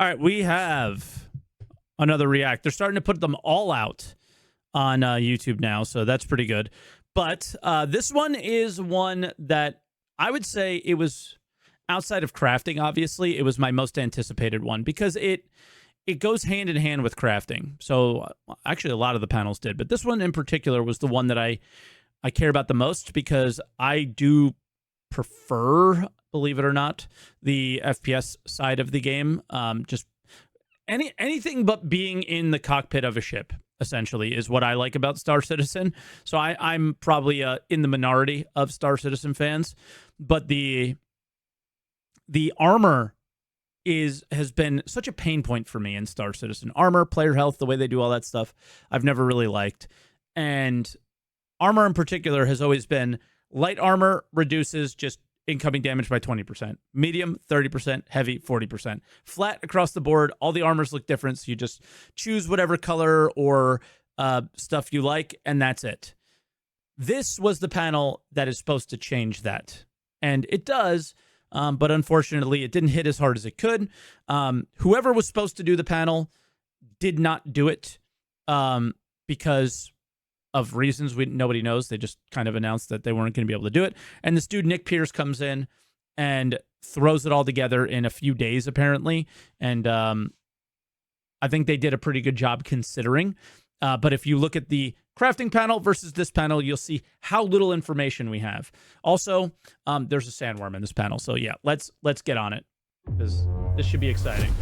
All right, we have another React. They're starting to put them all out on YouTube now, so that's pretty good. But this one is one that I would say it was outside of crafting, obviously, it was my most anticipated one because it goes hand in hand with crafting. So actually, a lot of the panels did, but this one in particular was the one that I care about the most because I do prefer, believe it or not, the FPS side of the game. Just anything but being in the cockpit of a ship, essentially, is what I like about Star Citizen. So I'm probably in the minority of Star Citizen fans, but the armor has been such a pain point for me in Star Citizen. Armor, player health, the way they do all that stuff, I've never really liked. And armor in particular has always been light armor reduces just incoming damage by 20%. Medium, 30%. Heavy, 40%. Flat across the board, all the armors look different, so you just choose whatever color or stuff you like, and that's it. This was the panel that is supposed to change that. And it does, but unfortunately, it didn't hit as hard as it could. Whoever was supposed to do the panel did not do it because of reasons nobody knows. They just kind of announced that they weren't going to be able to do it. And this dude, Nick Pierce, comes in and throws it all together in a few days, apparently. And I think they did a pretty good job considering. But if you look at the crafting panel versus this panel, you'll see how little information we have. Also, there's a sandworm in this panel. So yeah, let's get on it because this should be exciting.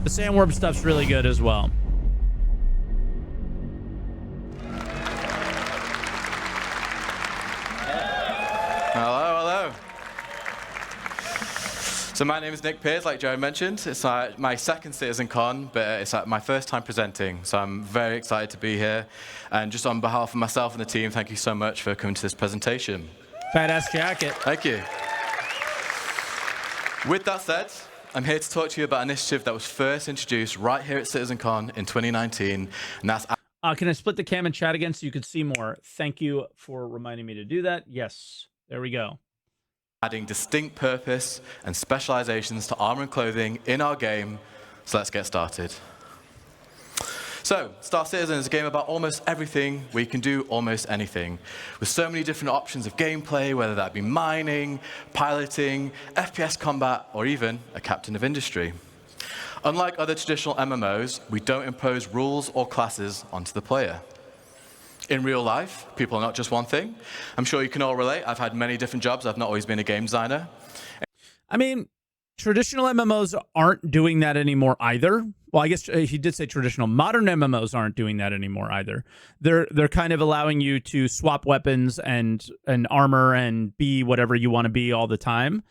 The sandworm stuff's really good as well. Hello. So my name is Nick Pierce, like Joe mentioned. It's my second CitizenCon, but it's my first time presenting, so I'm very excited to be here. And just on behalf of myself and the team, thank you so much for coming to this presentation. Badass jacket. Thank you. With that said, I'm here to talk to you about an initiative that was first introduced right here at CitizenCon in 2019, and that's... Can I split the cam and chat again so you can see more? Thank you for reminding me to do that. Yes, there we go. Adding distinct purpose and specializations to armor and clothing in our game. So let's get started. So, Star Citizen is a game about almost everything where you can do almost anything. With so many different options of gameplay, whether that be mining, piloting, FPS combat, or even a captain of industry. Unlike other traditional MMOs, we don't impose rules or classes onto the player. In real life, people are not just one thing. I'm sure you can all relate. I've had many different jobs. I've not always been a game designer. I mean, traditional MMOs aren't doing that anymore either. Well, I guess he did say traditional. Modern MMOs aren't doing that anymore either. They're kind of allowing you to swap weapons and armor and be whatever you want to be all the time.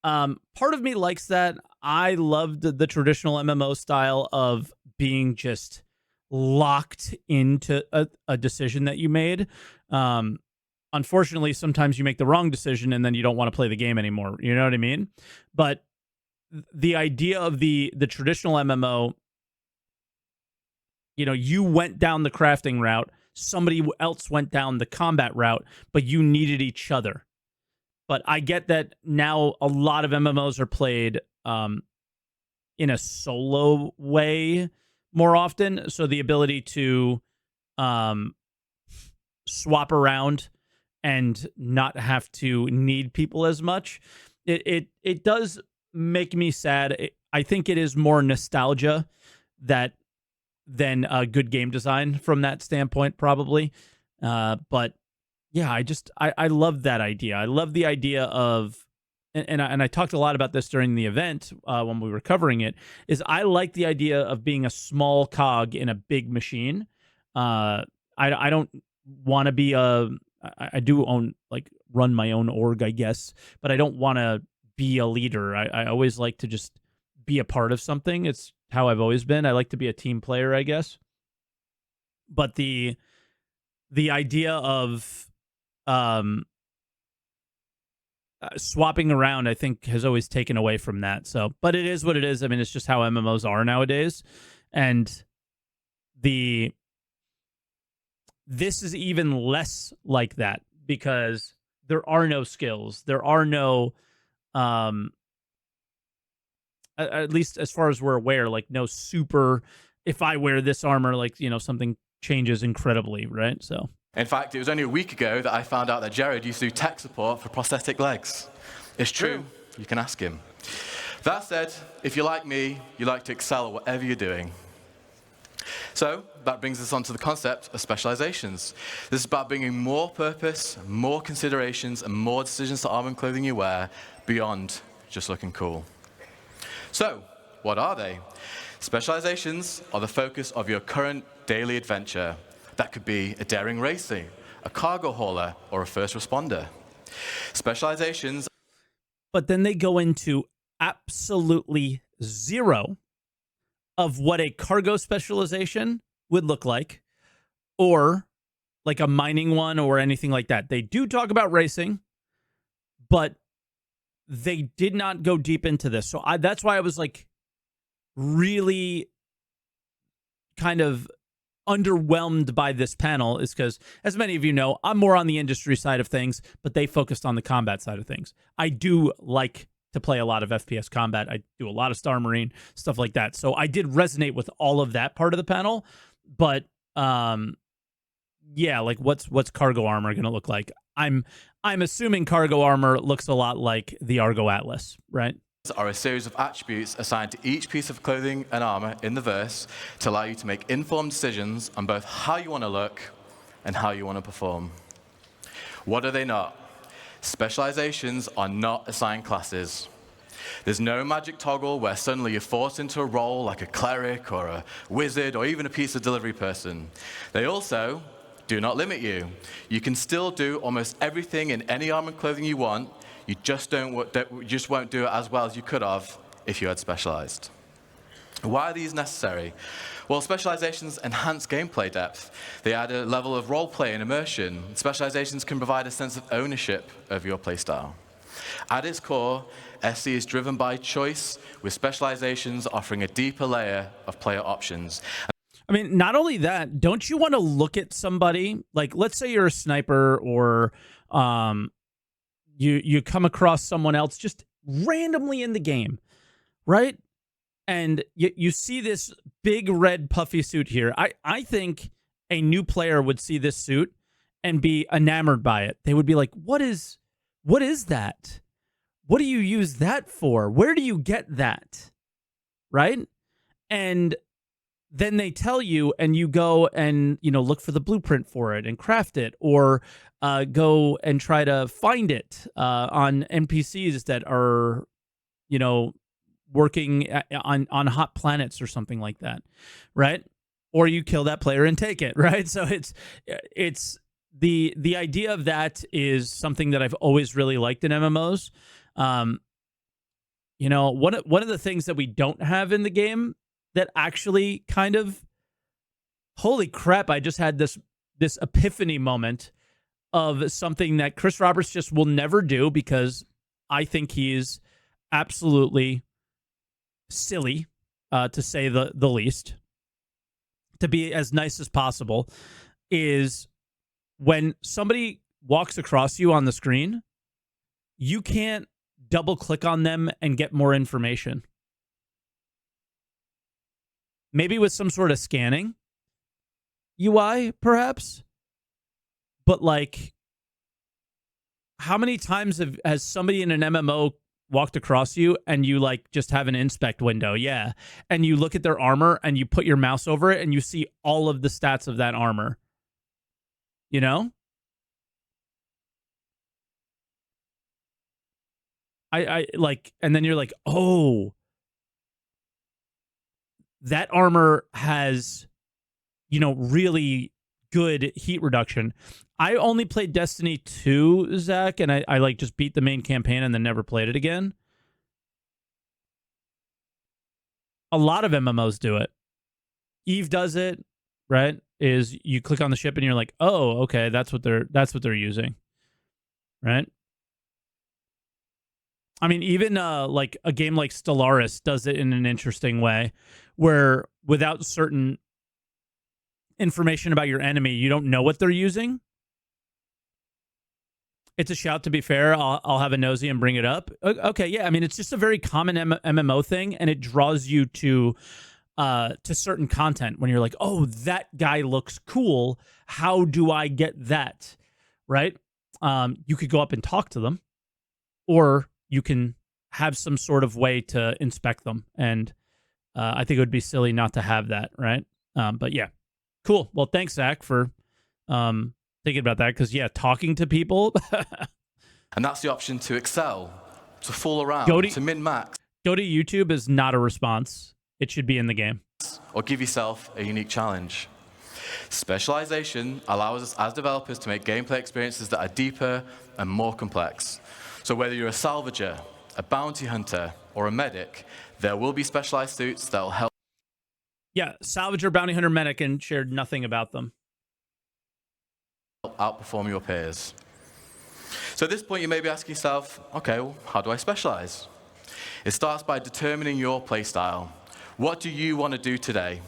Part of me likes that. I loved the traditional MMO style of being just locked into a decision that you made. Unfortunately, sometimes you make the wrong decision and then you don't want to play the game anymore. You know what I mean? But the idea of the traditional MMO, you went down the crafting route, somebody else went down the combat route, but you needed each other. But I get that now a lot of MMOs are played in a solo way more often, so the ability to swap around and not have to need people as much, it does make me sad. I think it is more nostalgia than a good game design from that standpoint, probably. But yeah, I love that idea. I love the idea of, and I talked a lot about this during the event when we were covering it, is I like the idea of being a small cog in a big machine. I don't want to be I do run my own org, I guess, but I don't want to be a leader. I always like to just be a part of something. It's how I've always been. I like to be a team player, I guess. But the idea of swapping around, I think, has always taken away from that. So, but it is what it is. I mean, it's just how MMOs are nowadays. And this is even less like that because there are no skills. There are no at least as far as we're aware, like no super, if I wear this armor, like, something changes incredibly, right? So In fact, it was only a week ago that I found out that Jared used to do tech support for prosthetic legs. It's true. You can ask him. That said, if you're like me, you like to excel at whatever you're doing. So that brings us on to the concept of specializations. This is about bringing more purpose, more considerations, and more decisions to armor and clothing you wear beyond just looking cool. So, what are they? Specializations are the focus of your current daily adventure. That could be a daring racing, a cargo hauler, or a first responder. Specializations. But then they go into absolutely zero of what a cargo specialization would look like, or like a mining one or anything like that. They do talk about racing, but they did not go deep into this. So that's why I was like really kind of underwhelmed by this panel, is because, as many of you know, I'm more on the industry side of things, but they focused on the combat side of things. I do like to play a lot of FPS combat. I do a lot of Star Marine, stuff like that. So I did resonate with all of that part of the panel, but yeah, like what's cargo armor going to look like? I'm assuming cargo armor looks a lot like the Argo Atlas, right? Are a series of attributes assigned to each piece of clothing and armor in the verse to allow you to make informed decisions on both how you want to look and how you want to perform. What are they not? Specializations are not assigned classes. There's no magic toggle where suddenly you're forced into a role like a cleric or a wizard or even a pizza delivery person. They also do not limit you. You can still do almost everything in any armor and clothing you want. You just won't do it as well as you could have if you had specialized. Why are these necessary? Well, specializations enhance gameplay depth. They add a level of roleplay and immersion. Specializations can provide a sense of ownership of your playstyle. At its core, SC is driven by choice, with specializations offering a deeper layer of player options. I mean, not only that, don't you want to look at somebody, like, let's say you're a sniper, or you come across someone else just randomly in the game, right? And you see this big red puffy suit here. I think a new player would see this suit and be enamored by it. They would be like, what is that? What do you use that for? Where do you get that? Right? And then they tell you, and you go and, look for the blueprint for it and craft it, or go and try to find it on NPCs that are, working on hot planets or something like that, right? Or you kill that player and take it, right? So it's the idea of that is something that I've always really liked in MMOs. One of the things that we don't have in the game that actually kind of, holy crap, I just had this epiphany moment of something that Chris Roberts just will never do, because I think he's absolutely silly, to say the least, to be as nice as possible, is when somebody walks across you on the screen, you can't double click on them and get more information. Maybe with some sort of scanning UI, perhaps. But, like, how many times has somebody in an MMO walked across you and you, like, just have an inspect window? Yeah. And you look at their armor and you put your mouse over it and you see all of the stats of that armor. You know? I like, and then you're like, oh, that armor has, really good heat reduction. I only played Destiny 2, Zach, and I like just beat the main campaign and then never played it again. A lot of MMOs do it. Eve does it, right? Is you click on the ship and you're like, oh, okay, that's what they're using, right? I mean, even like a game like Stellaris does it in an interesting way, where without certain information about your enemy, you don't know what they're using. It's a shout, to be fair. I'll have a nosy and bring it up. Okay, yeah. I mean, it's just a very common MMO thing, and it draws you to certain content when you're like, oh, that guy looks cool. How do I get that? Right? You could go up and talk to them, or you can have some sort of way to inspect them. And I think it would be silly not to have that, right? But yeah, cool. Well, thanks, Zach, for thinking about that, because, yeah, talking to people. And that's the option to excel, to fool around, to min-max. Go to YouTube is not a response. It should be in the game. Or give yourself a unique challenge. Specialization allows us as developers to make gameplay experiences that are deeper and more complex. So whether you're a salvager, a bounty hunter, or a medic, there will be specialized suits that will help. Yeah, salvager, bounty hunter, medic, and shared nothing about them. Outperform your peers. So at this point, you may be asking yourself, okay, well, how do I specialize? It starts by determining your playstyle. What do you want to do today?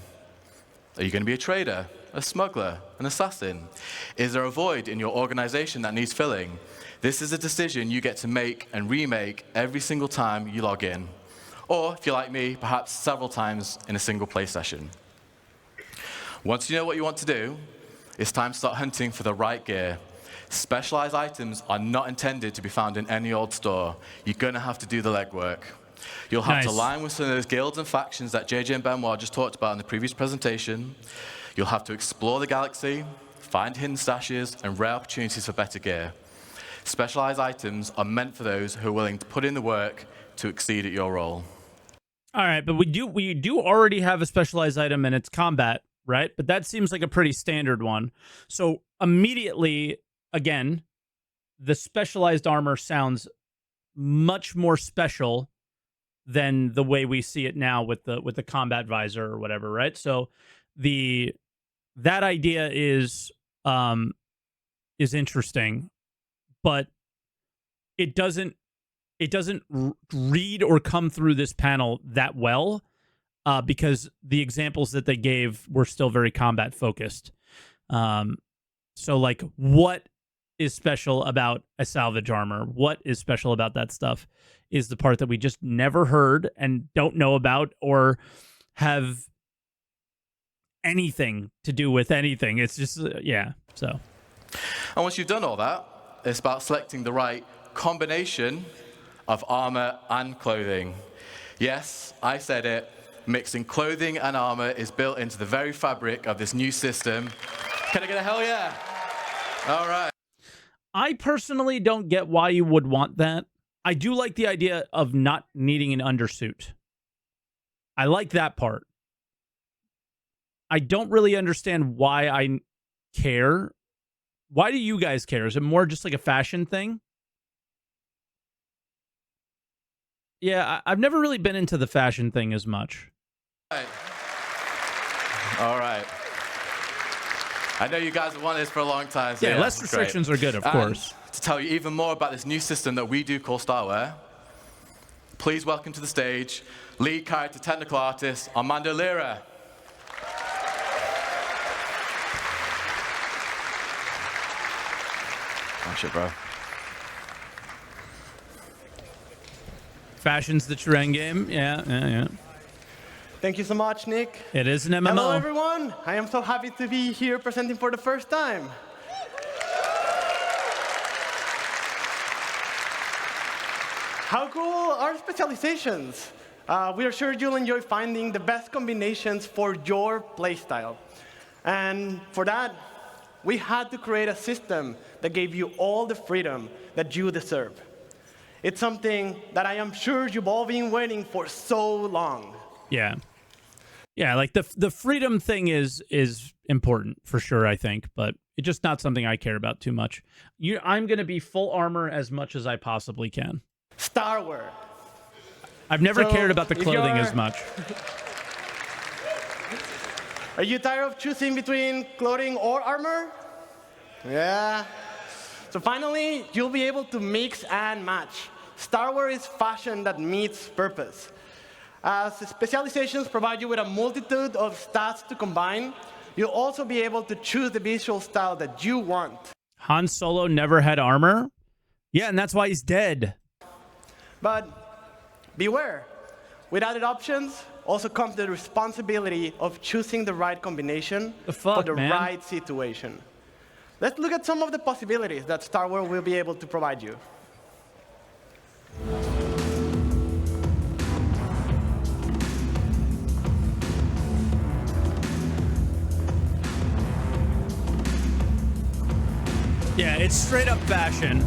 Are you going to be a trader, a smuggler, an assassin? Is there a void in your organization that needs filling? This is a decision you get to make and remake every single time you log in. Or, if you're like me, perhaps several times in a single play session. Once you know what you want to do, it's time to start hunting for the right gear. Specialized items are not intended to be found in any old store. You're going to have to do the legwork. You'll have to align with some of those guilds and factions that JJ and Benoit just talked about in the previous presentation. You'll have to explore the galaxy, find hidden stashes, and rare opportunities for better gear. Specialized items are meant for those who are willing to put in the work to exceed at your role. All right, but we do already have a specialized item, and it's combat, right? But that seems like a pretty standard one. So immediately, again, the specialized armor sounds much more special than the way we see it now with the combat visor or whatever, right? So that idea is interesting, but it doesn't read or come through this panel that well, because the examples that they gave were still very combat focused. So, like, what is special about a salvage armor? What is special about that stuff is the part that we just never heard and don't know about or have anything to do with anything. It's just, yeah, so. And once you've done all that, it's about selecting the right combination of armor and clothing. Yes, I said it. Mixing clothing and armor is built into the very fabric of this new system. Can I get a hell yeah? All right. I personally don't get why you would want that. I do like the idea of not needing an undersuit. I like that part. I don't really understand why I care. Why do you guys care? Is it more just like a fashion thing? Yeah, I've never really been into the fashion thing as much. All right. I know you guys have wanted this for a long time. So yeah, less restrictions great. are good, of course. To tell you even more about this new system that we do called starwear, please welcome to the stage lead character technical artist Armando Lira. Oh shit, bro. Fashion's the trend game. Yeah. Thank you so much, Nick. It is an MMO. Hello, everyone. I am so happy to be here presenting for the first time. How cool are specializations? We are sure you'll enjoy finding the best combinations for your playstyle. And for that, we had to create a system that gave you all the freedom that you deserve. It's something that I am sure you've all been waiting for so long. Yeah. Yeah, like the freedom thing is important for sure, I think, but it's just not something I care about too much. I'm going to be full armor as much as I possibly can. Starwear. I've never cared about the clothing as much. Are you tired of choosing between clothing or armor? Yeah. So finally, you'll be able to mix and match. Starwear is fashion that meets purpose. As specializations provide you with a multitude of stats to combine, you'll also be able to choose the visual style that you want. Han Solo never had armor? Yeah, and that's why he's dead. But beware, with added options also comes the responsibility of choosing the right combination for the right situation. Let's look at some of the possibilities that starwear will be able to provide you. Yeah, it's straight up fashion.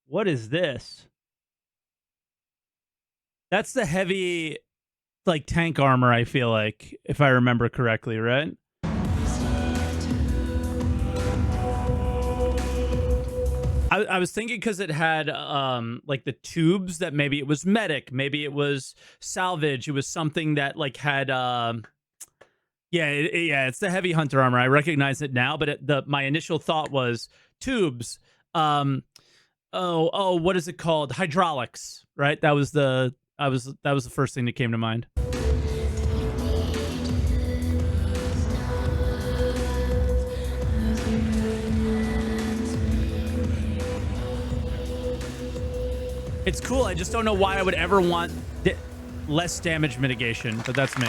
What is this? That's the heavy, like, tank armor, I feel like, if I remember correctly, right? I was thinking because it had like the tubes that maybe it was medic, maybe it was salvage, it was something that like had yeah, it's the heavy hunter armor. I recognize it now, but my initial thought was tubes. What is it called? Hydraulics, right? That was the first thing that came to mind. It's cool. I just don't know why I would ever want less damage mitigation, but that's me.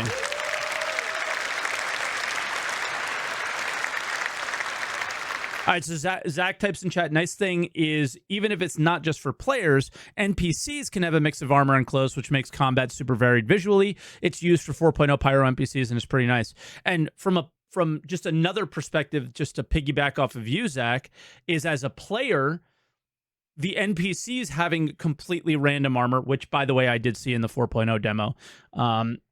All right, so Zach types in chat, nice thing is, even if it's not just for players, NPCs can have a mix of armor and clothes, which makes combat super varied visually. It's used for 4.0 Pyro NPCs, and it's pretty nice. And from just another perspective, just to piggyback off of you, Zach, is as a player, the NPCs having completely random armor, which, by the way, I did see in the 4.0 demo.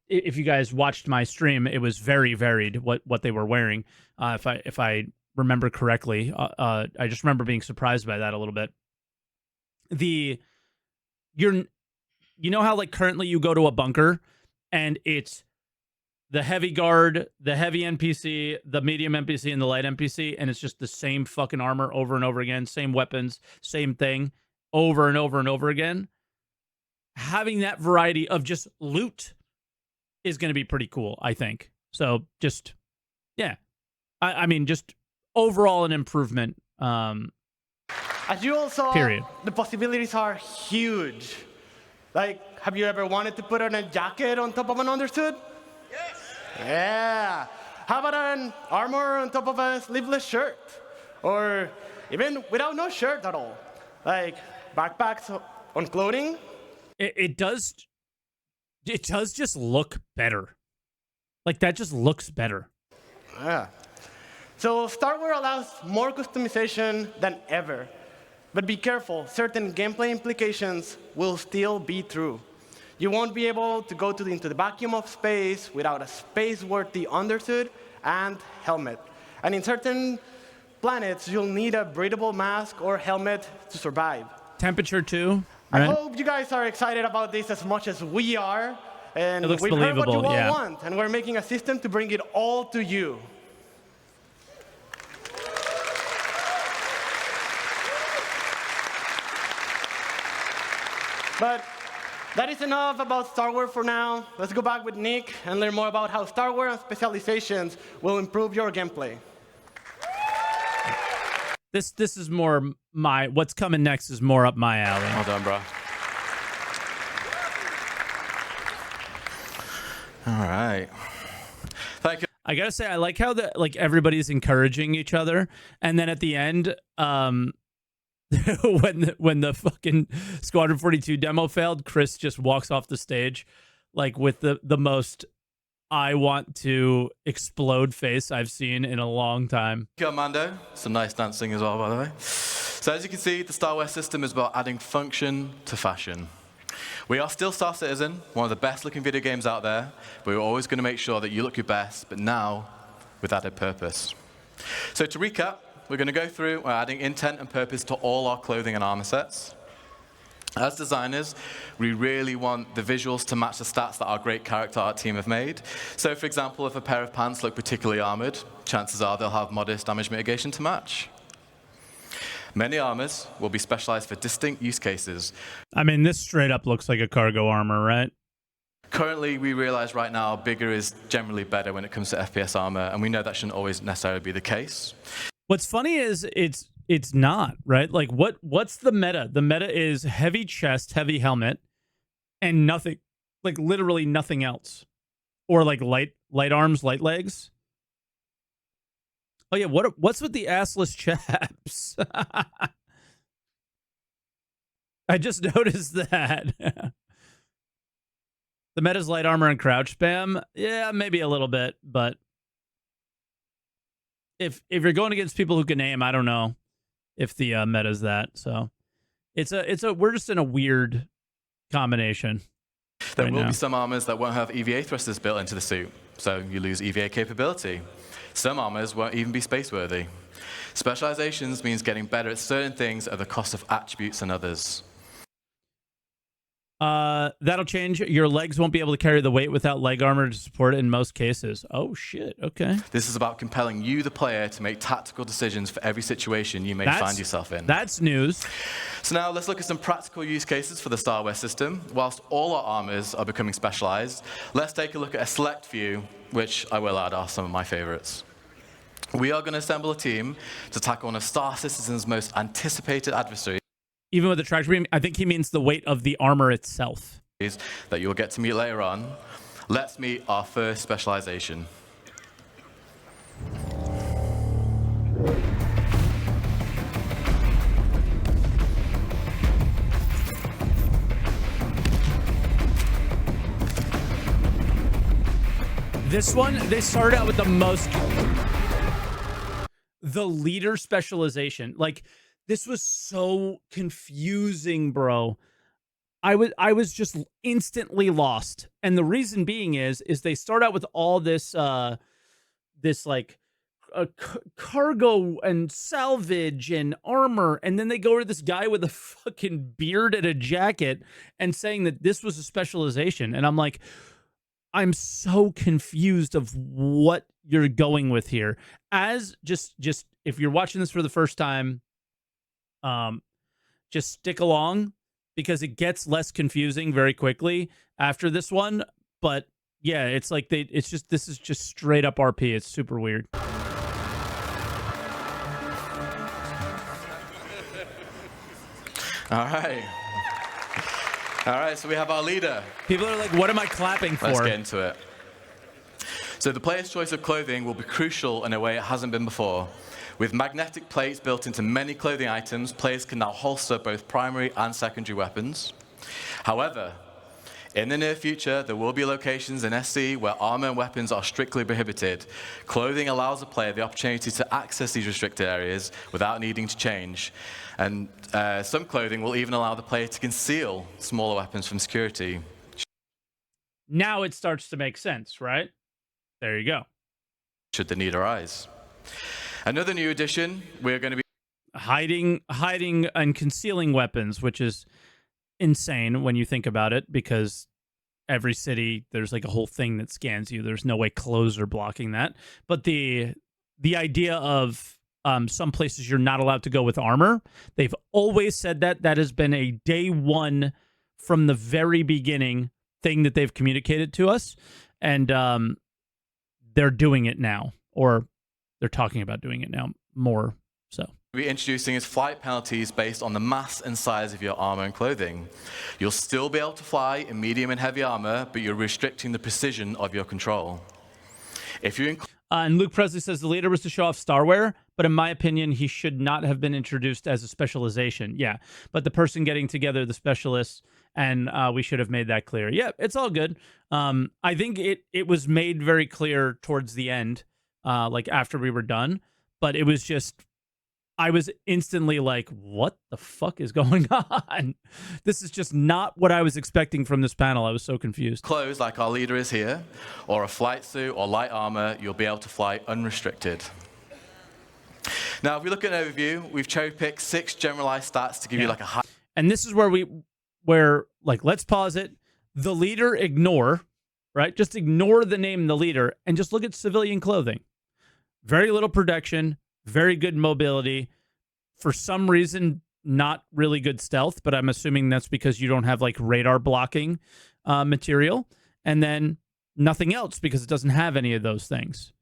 If you guys watched my stream, it was very varied what they were wearing. If I remember correctly, I just remember being surprised by that a little bit. You know how like currently you go to a bunker and it's the heavy guard, the heavy NPC, the medium NPC, and the light NPC, and it's just the same fucking armor over and over again, same weapons, same thing, over and over and over again. Having that variety of just loot is going to be pretty cool, I think. So just, yeah. I mean, just overall an improvement. As you all saw, period. The possibilities are huge. Like, have you ever wanted to put on a jacket on top of an undersuit? Yes. Yeah. How about an armor on top of a sleeveless shirt? Or even without no shirt at all? Like backpacks on clothing? It does just look better. Like, that just looks better. Yeah. So starwear allows more customization than ever. But be careful, certain gameplay implications will still be true. You won't be able to go into the vacuum of space without a space-worthy undersuit and helmet. And in certain planets, you'll need a breathable mask or helmet to survive. Temperature too. Right? I hope you guys are excited about this as much as we are. And it looks we've heard what you all yeah. want, and we're making a system to bring it all to you. But that is enough about starwear for now. Let's go back with Nick and learn more about how starwear and specializations will improve your gameplay. This is more what's coming next is more up my alley. Well done, bro. All right. Thank you. I gotta say, I like how everybody's encouraging each other, and then at the end, when the fucking Squadron 42 demo failed, Chris just walks off the stage, like with the most I want to explode face I've seen in a long time. Thank you, Armando. Some nice dancing as well, by the way. So as you can see, the starwear system is about adding function to fashion. We are still Star Citizen, one of the best looking video games out there, but we're always going to make sure that you look your best, but now with added purpose. So to recap, we're going to go through adding intent and purpose to all our clothing and armor sets. As designers, we really want the visuals to match the stats that our great character art team have made. So for example, if a pair of pants look particularly armored, chances are they'll have modest damage mitigation to match. Many armors will be specialized for distinct use cases. I mean, this straight up looks like a cargo armor, right? Currently, we realize right now bigger is generally better when it comes to FPS armor, and we know that shouldn't always necessarily be the case. What's funny is it's not, right? Like what's the meta? The meta is heavy chest, heavy helmet, and nothing, like literally nothing else. Or like light arms, light legs. Oh yeah, what's with the assless chaps? I just noticed that. The meta's light armor and crouch spam. Yeah, maybe a little bit, but if you're going against people who can aim, I don't know if the meta's that. So we're just in a weird combination. There will be some armors that won't have EVA thrusters built into the suit, so you lose EVA capability. Some armors won't even be space-worthy. Specializations means getting better at certain things at the cost of attributes and others. That'll change. Your legs won't be able to carry the weight without leg armor to support it in most cases. Oh, shit. Okay. This is about compelling you, the player, to make tactical decisions for every situation you may find yourself in. That's news. So now let's look at some practical use cases for the starwear system. Whilst all our armors are becoming specialized, let's take a look at a select few, which I will add are some of my favorites. We are going to assemble a team to tackle one of Star Citizen's most anticipated adversaries. Even with the tractor beam, I think he means the weight of the armor itself. That you'll get to meet later on. Let's meet our first specialization. This one, they started out with the leader specialization. Like, this was so confusing, bro. I was just instantly lost. And the reason being is they start out with all this cargo and salvage and armor, and then they go to this guy with a fucking beard and a jacket and saying that this was a specialization. And I'm like, I'm so confused of what you're going with here. As just if you're watching this for the first time, just stick along because it gets less confusing very quickly after this one. But yeah, it's like this is just straight up RP. It's super weird. All right, so we have our leader. People are like, what am I clapping for? Let's get into it. So the player's choice of clothing will be crucial in a way it hasn't been before. With magnetic plates built into many clothing items, players can now holster both primary and secondary weapons. However, in the near future, there will be locations in SC where armor and weapons are strictly prohibited. Clothing allows the player the opportunity to access these restricted areas without needing to change. And some clothing will even allow the player to conceal smaller weapons from security. Now it starts to make sense, right? There you go. Should the need arise. Another new addition, we're going to be hiding and concealing weapons, which is insane when you think about it, because every city there's like a whole thing that scans you. There's no way clothes are blocking that. But the idea of some places you're not allowed to go with armor, they've always said that has been a day one from the very beginning thing that they've communicated to us, and they're doing it now, or they're talking about doing it now more so. We're introducing is flight penalties based on the mass and size of your armor and clothing. You'll still be able to fly in medium and heavy armor, but you're restricting the precision of your control. If you and Luke Presley says the leader was to show off starwear, but in my opinion, he should not have been introduced as a specialization. Yeah, but the person getting together, the specialists, and we should have made that clear. Yeah, it's all good. I think it was made very clear towards the end, like after we were done, but it was just, I was instantly like, what the fuck is going on? This is just not what I was expecting from this panel. I was so confused. Clothes like our leader is here, or a flight suit or light armor, you'll be able to fly unrestricted. Now, if we look at an overview, we've cherry-picked 6 generalized stats to give you like a high. And this is where like, let's pause it. The leader, ignore, right? Just ignore the name the leader and just look at civilian clothing. Very little protection, very good mobility. For some reason, not really good stealth, but I'm assuming that's because you don't have like radar blocking material. and then nothing else because it doesn't have any of those things.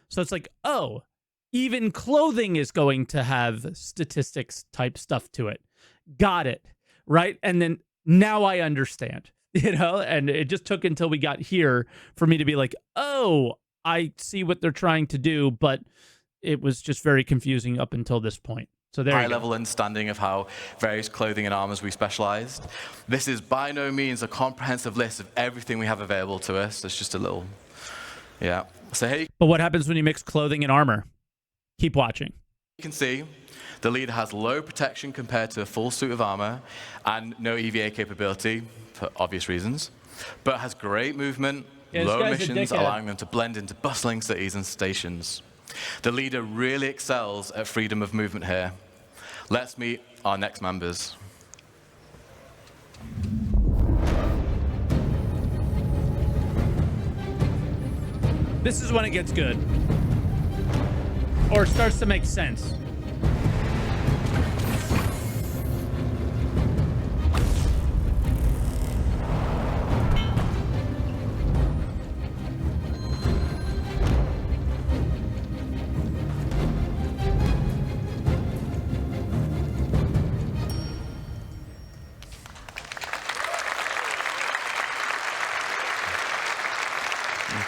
So it's like, oh, even clothing is going to have statistics type stuff to it. Got it. Right? And then now I understand, and it just took until we got here for me to be like, oh, I see what they're trying to do, but it was just very confusing up until this point. So there you go. High-level understanding of how various clothing and armors we specialized. This is by no means a comprehensive list of everything we have available to us. It's just a little, yeah. So here But what happens when you mix clothing and armor? Keep watching. you can see the leader has low protection compared to a full suit of armor and no EVA capability, for obvious reasons, but has great movement, Yeah, this low guy's a emissions, dickhead. allowing them to blend into bustling cities and stations. The leader really excels at freedom of movement here. Let's meet our next members. This is when it gets good. Or starts to make sense.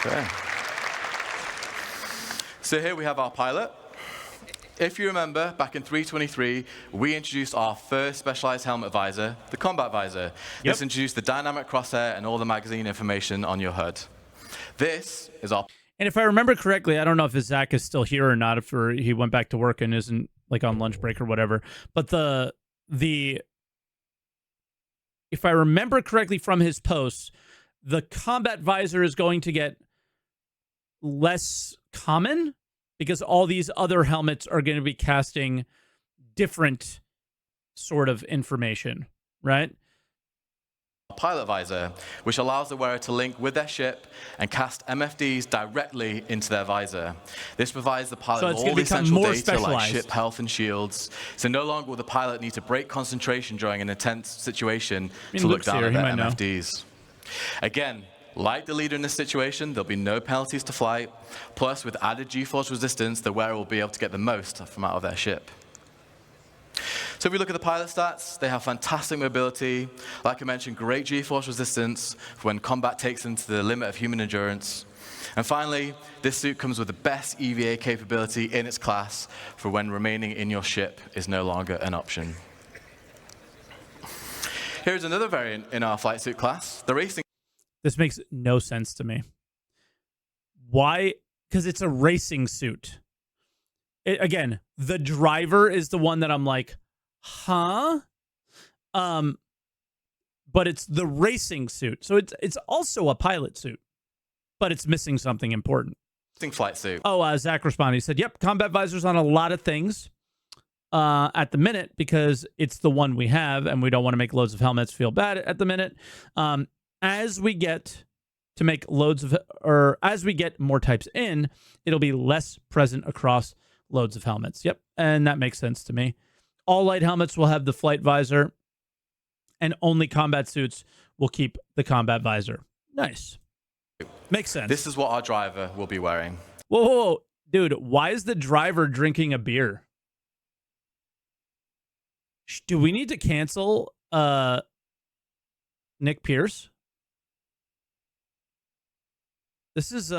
Okay. So here we have our pilot. If you remember, back in 3.23, we introduced our first specialized helmet visor, the combat visor. This introduced the dynamic crosshair and all the magazine information on your HUD. This is our... And if I remember correctly, I don't know if Zach is still here or not, if he went back to work and isn't like on lunch break or whatever. But if I remember correctly from his posts, the combat visor is going to get less common because all these other helmets are going to be casting different sort of information, right? pilot visor, which allows the wearer to link with their ship and cast MFDs directly into their visor. This provides the pilot with all the essential data like ship health and shields. So no longer will the pilot need to break concentration during an intense situation to look down at their MFDs. Again, like the leader in this situation, there'll be no penalties to flight. Plus, with added G-force resistance, the wearer will be able to get the most from out of their ship. So if we look at the pilot stats, they have fantastic mobility. Like I mentioned, great G-force resistance for when combat takes them to the limit of human endurance. And finally, this suit comes with the best EVA capability in its class for when remaining in your ship is no longer an option. Here's another variant in our flight suit class, the racing. This makes no sense to me. Why? Because it's a racing suit. Again, the driver is the one that I'm like, huh? But it's the racing suit. So it's also a pilot suit, but it's missing something important. Flight suit. Oh, Zach responded. He said, yep, combat visors on a lot of things at the minute because it's the one we have and we don't want to make loads of helmets feel bad at the minute. As we get to make loads of, or as we get more types in, it'll be less present across loads of helmets. Yep, and that makes sense to me. All light helmets will have the flight visor, and only combat suits will keep the combat visor. Nice. Makes sense. This is what our driver will be wearing. Whoa, whoa, whoa. Dude, why is the driver drinking a beer? Do we need to cancel Nick Pierce? This is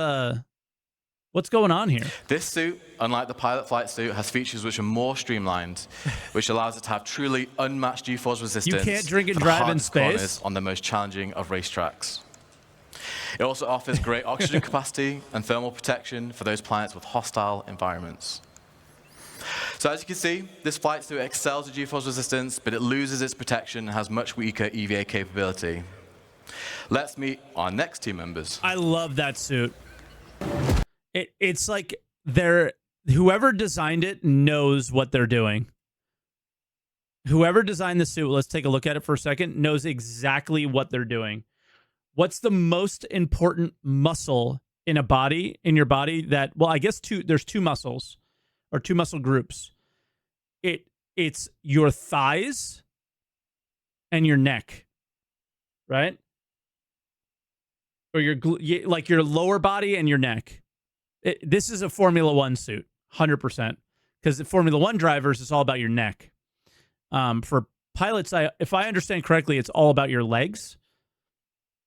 what's going on here? This suit, unlike the pilot flight suit, has features which are more streamlined, which allows it to have truly unmatched G-force resistance. You can't drink and drive in space on the most challenging of racetracks. It also offers great oxygen capacity and thermal protection for those planets with hostile environments. So as you can see, this flight suit excels at G-force resistance, but it loses its protection and has much weaker EVA capability. Let's meet our next team members. I love that suit. It's like whoever designed it knows what they're doing. Whoever designed the suit, let's take a look at it for a second, knows exactly what they're doing. What's the most important muscle in your body that, well, I guess there's two muscles or two muscle groups. It's your thighs and your neck, right? or like your lower body and your neck. This is a Formula One suit, 100%. Because the Formula One drivers, it's all about your neck. For pilots, if I understand correctly, it's all about your legs.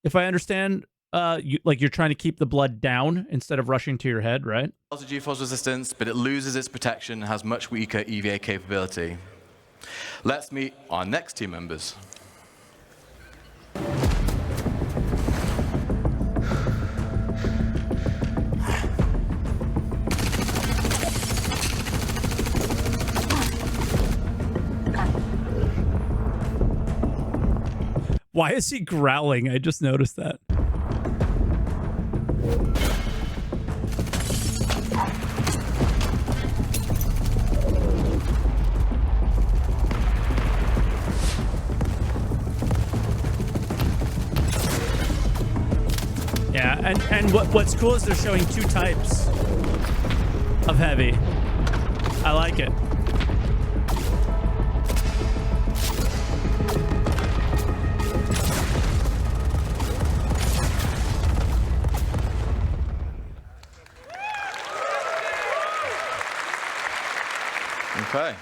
If I understand, you're trying to keep the blood down instead of rushing to your head, right? It has G-force resistance, but it loses its protection and has much weaker EVA capability. Let's meet our next team members. Why is he growling? I just noticed that. Yeah, and what's cool is they're showing 2 types of heavy. I like it. Okay.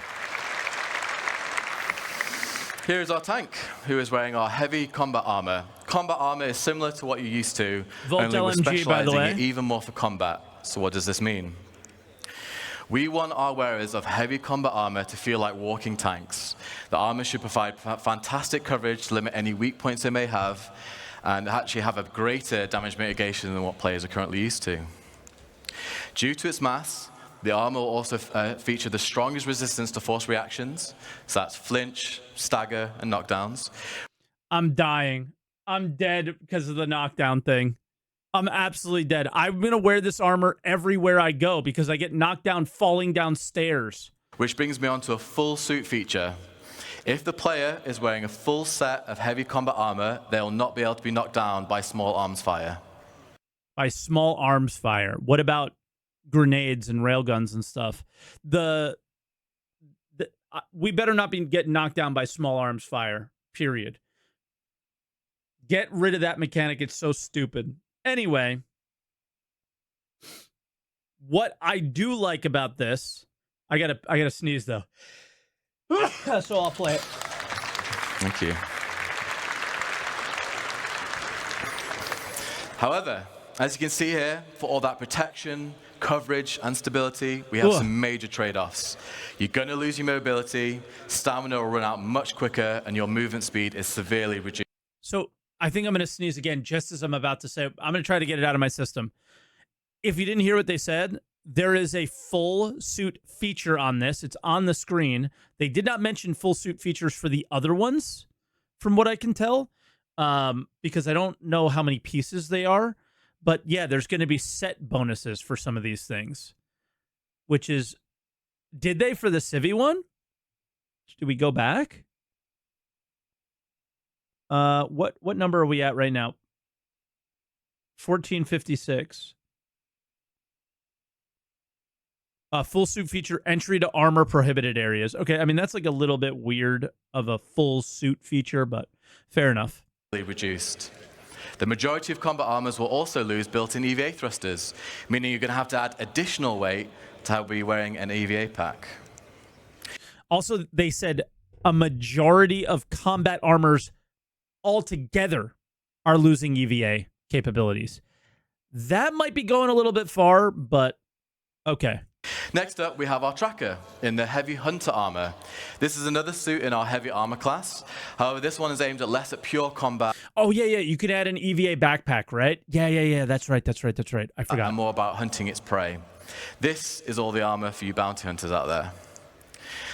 Here is our tank, who is wearing our heavy combat armor. Combat armor is similar to what you're used to, Volt only we're LMG, by the specializing way. it even more for combat. So what does this mean? We want our wearers of heavy combat armor to feel like walking tanks. The armor should provide fantastic coverage to limit any weak points they may have, and actually have a greater damage mitigation than what players are currently used to. Due to its mass, the armor will also feature the strongest resistance to force reactions. So that's flinch, stagger, and knockdowns. I'm dying. I'm dead because of the knockdown thing. I'm absolutely dead. I'm going to wear this armor everywhere I go because I get knocked down falling down stairs. Which brings me on to a full suit feature. If the player is wearing a full set of heavy combat armor, they'll not be able to be knocked down by small arms fire. By small arms fire. What about grenades and railguns and stuff? We better not be getting knocked down by small arms fire, period. Get rid of that mechanic. It's so stupid. Anyway, what I do like about this, I gotta sneeze though. So I'll play it. Thank you. However, as you can see here, for all that protection, coverage, and stability, we have some major trade-offs. You're going to lose your mobility, stamina will run out much quicker, and your movement speed is severely reduced. So I think I'm going to sneeze again just as I'm about to say. I'm going to try to get it out of my system. If you didn't hear what they said, there is a full suit feature on this. It's on the screen. They did not mention full suit features for the other ones, from what I can tell, because I don't know how many pieces they are. But yeah, there's going to be set bonuses for some of these things, which is, did they for the Civi one? Did we go back? What number are we at right now? 1456. Full suit feature, entry to armor prohibited areas. Okay, I mean, that's like a little bit weird of a full suit feature, but fair enough. Reduced. The majority of combat armors will also lose built-in EVA thrusters, meaning you're going to have to add additional weight to be wearing an EVA pack. Also, they said a majority of combat armors altogether are losing EVA capabilities. That might be going a little bit far, but okay. Next up, we have our tracker in the heavy hunter armor. This is another suit in our heavy armor class. However, this one is aimed at less at pure combat. Oh, yeah. You could add an EVA backpack, right? Yeah. That's right. I forgot. And more about hunting its prey. This is all the armor for you bounty hunters out there.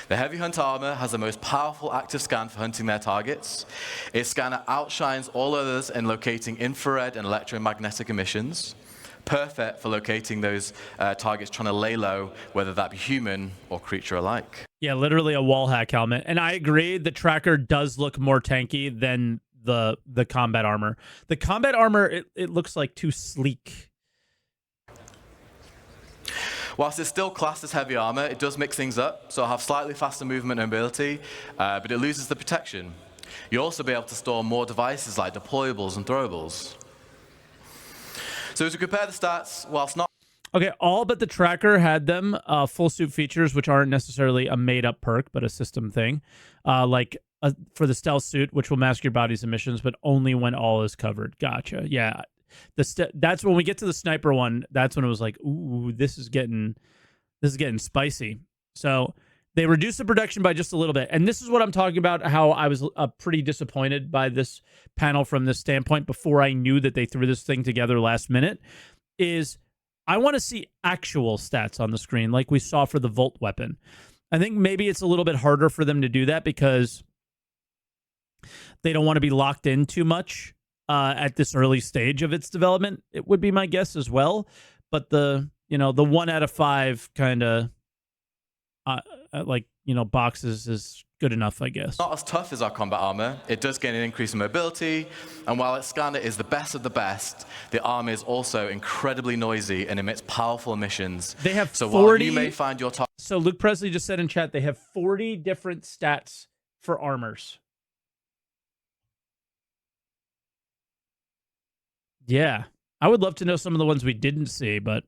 The heavy hunter armor has the most powerful active scan for hunting their targets. Its scanner outshines all others in locating infrared and electromagnetic emissions. Perfect for locating those targets trying to lay low, whether that be human or creature alike. Yeah, literally a wall hack helmet. And I agree, the tracker does look more tanky than the combat armor. The combat armor, it looks like too sleek. Whilst it's still classed as heavy armor, it does mix things up, so it'll have slightly faster movement and mobility, but it loses the protection. You'll also be able to store more devices like deployables and throwables. So as we compare the stats, whilst not Okay, all but the tracker had them full suit features, which aren't necessarily a made-up perk, but a system thing. For the stealth suit, which will mask your body's emissions, but only when all is covered. Gotcha. Yeah, that's when we get to the sniper one. That's when it was like, ooh, this is getting spicy. So they reduced the production by just a little bit, and this is what I'm talking about. How I was pretty disappointed by this panel from this standpoint. Before I knew that they threw this thing together last minute, is I want to see actual stats on the screen like we saw for the Volt weapon. I think maybe it's a little bit harder for them to do that because they don't want to be locked in too much at this early stage of its development. It would be my guess as well. But the 1 out of 5 kind of boxes is good enough, I guess. not as tough as our combat armor, it does gain an increase in mobility, and while its scanner is the best of the best, the armor is also incredibly noisy and emits powerful emissions. They have so 40. While you may find your top. So Luke Presley just said in chat they have 40 different stats for armors. Yeah, I would love to know some of the ones we didn't see, but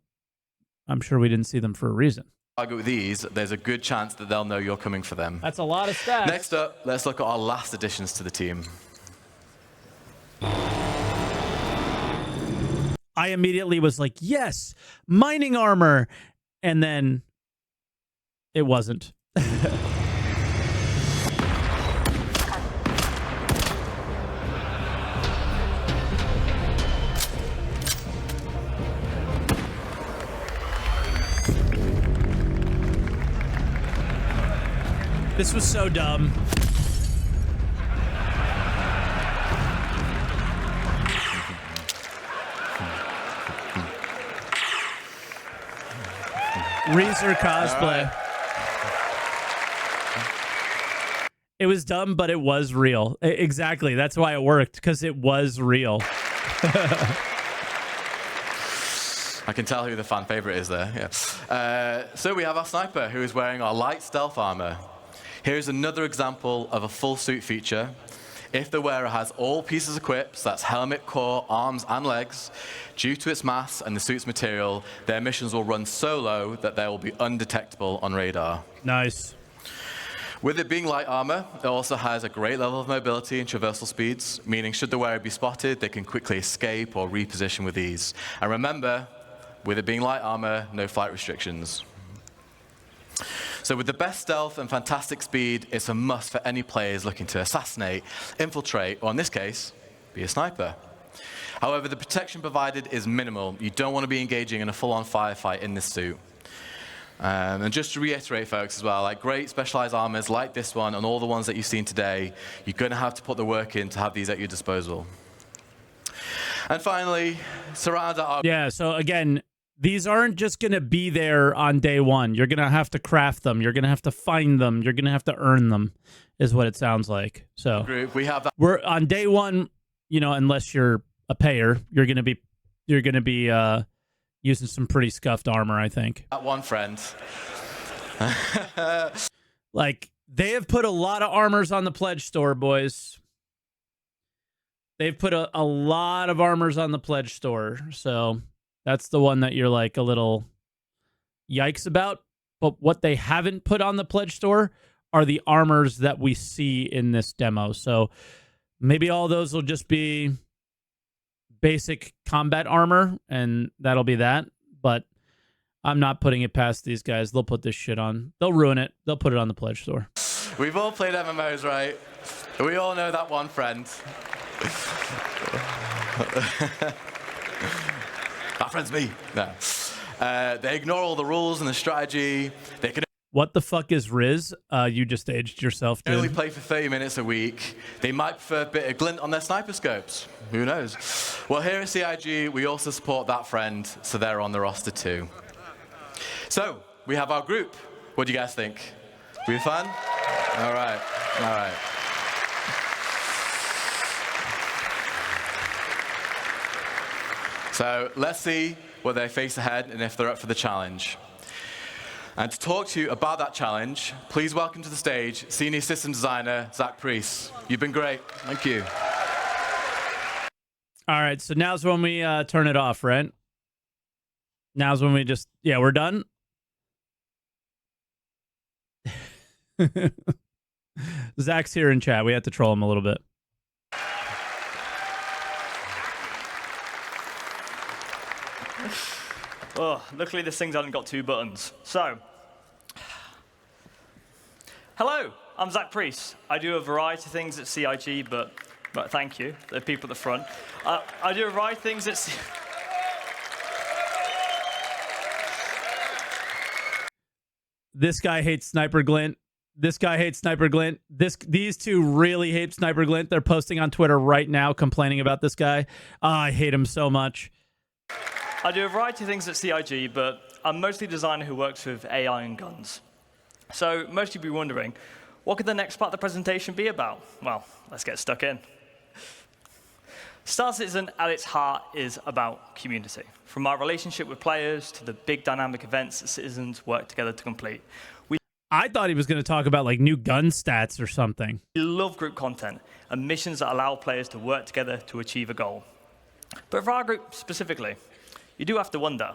I'm sure we didn't see them for a reason. Target with these, there's a good chance that they'll know you're coming for them. That's a lot of stats. Next up, let's look at our last additions to the team. I immediately was like, yes, mining armor. And then it wasn't. This was so dumb. Reezer cosplay. Right. It was dumb, but it was real. Exactly. That's why it worked, because it was real. I can tell who the fan favorite is there. Yeah. So we have our sniper, who is wearing our light stealth armor. Here's another example of a full suit feature. If the wearer has all pieces equipped, so that's helmet, core, arms, and legs, due to its mass and the suit's material, their emissions will run so low that they will be undetectable on radar. Nice. With it being light armor, it also has a great level of mobility and traversal speeds, meaning should the wearer be spotted, they can quickly escape or reposition with ease. And remember, with it being light armor, no flight restrictions. So with the best stealth and fantastic speed, it's a must for any players looking to assassinate, infiltrate, or in this case, be a sniper. However, the protection provided is minimal. You don't want to be engaging in a full-on firefight in this suit. And just to reiterate, folks, as well, like great specialized armors like this one and all the ones that you've seen today, you're going to have to put the work in to have these at your disposal. And finally, surround our... Yeah, so again, these aren't just going to be there on day one. You're going to have to craft them. You're going to have to find them. You're going to have to earn them, is what it sounds like. So group, we have that. We're on day one, unless you're a payer, you're going to be using some pretty scuffed armor, I think. That one friend. Like, they have put a lot of armors on the pledge store, boys. They've put a lot of armors on the pledge store, so that's the one that you're like a little yikes about. But what they haven't put on the pledge store are the armors that we see in this demo. So maybe all those will just be basic combat armor, and that'll be that. But I'm not putting it past these guys. They'll put this shit on. They'll ruin it. They'll put it on the pledge store. We've all played MMOs, right? We all know that one friend. That friend's me. No. They ignore all the rules and the strategy. They can What the fuck is Riz? You just aged yourself, dude. only play for 30 minutes a week. They might prefer a bit of glint on their sniper scopes. Who knows? Well, here at CIG, we also support that friend, so they're on the roster too. So, we have our group. What do you guys think? We fun? All right. All right. So let's see what they face ahead and if they're up for the challenge. And to talk to you about that challenge, please welcome to the stage Senior System Designer, Zach Priest. You've been great. Thank you. All right, so now's when we turn it off, right? Now's when we just, yeah, we're done. Zach's here in chat. We had to troll him a little bit. Oh, luckily this thing's only got 2 buttons. So, hello, I'm Zach Priest. I do a variety of things at CIG, but thank you, the people at the front. I do a variety of things at This guy hates Sniper Glint. This guy hates Sniper Glint. These two really hate Sniper Glint. They're posting on Twitter right now complaining about this guy. Oh, I hate him so much. I do a variety of things at CIG, but I'm mostly a designer who works with AI and guns. So most of you will be wondering, what could the next part of the presentation be about? Well, let's get stuck in. Star Citizen, at its heart, is about community. From our relationship with players to the big dynamic events that citizens work together to complete. I thought he was going to talk about like new gun stats or something. We love group content and missions that allow players to work together to achieve a goal. But for our group specifically, you do have to wonder.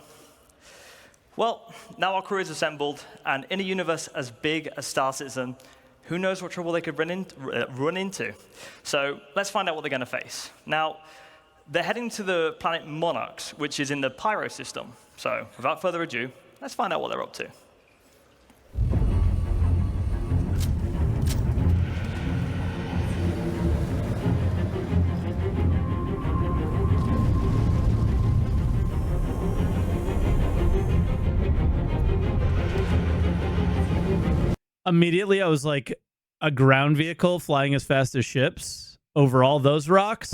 Well, now our crew is assembled, and in a universe as big as Star Citizen, who knows what trouble they could run into. So let's find out what they're going to face. Now, they're heading to the planet Monarchs, which is in the Pyro system. So without further ado, let's find out what they're up to. Immediately, I was like, a ground vehicle flying as fast as ships over all those rocks.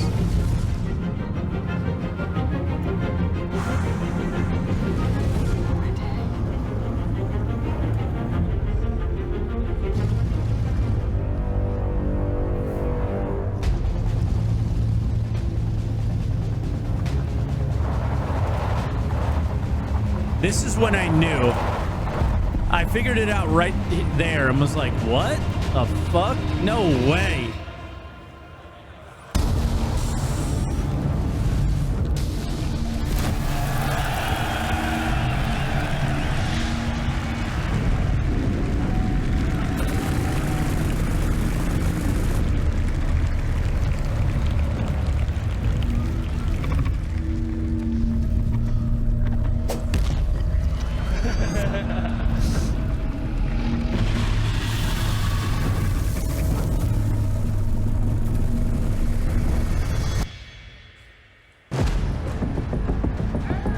This is when I knew. I figured it out right there and was like, what the fuck? No way.